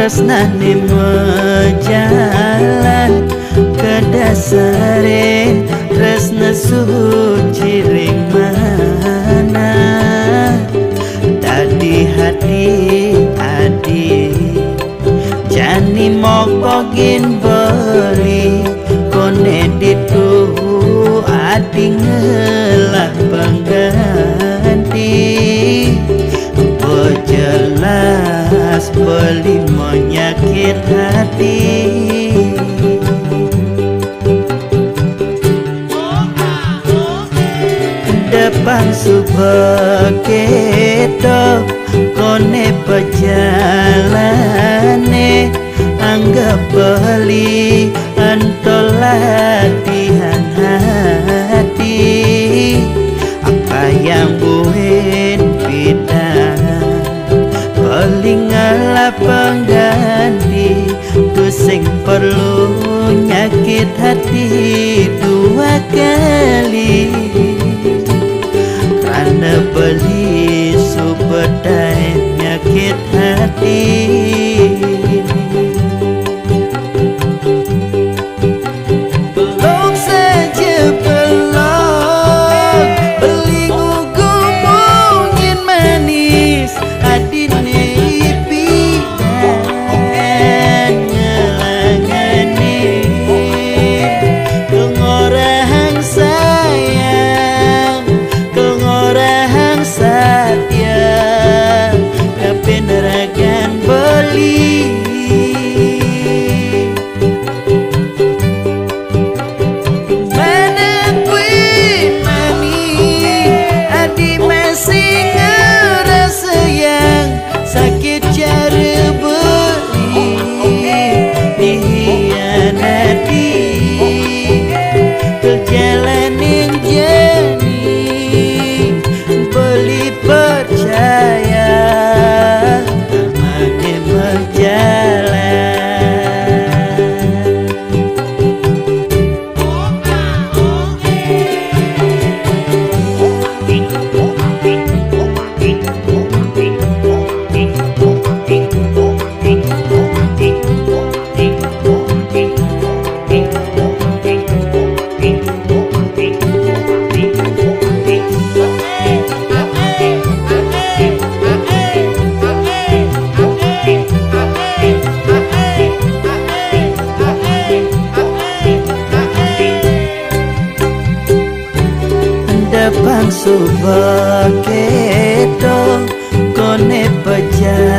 tresnane mejalan ke dasare tresna suci ring mana tadi hati adi jani mokogin beli kone dituhu adi ngelah pengganti jelas beli menyakit hati depan subekedo kone pejalane anggap beli antol latihan hati apa yang buin bidang paling ngalah pengganti tu sing perlu nyakit hati dua kali karena beli subedai nyakit hati belum saja belum beli gugu mungkin manis hati depan subekedo kone pejalan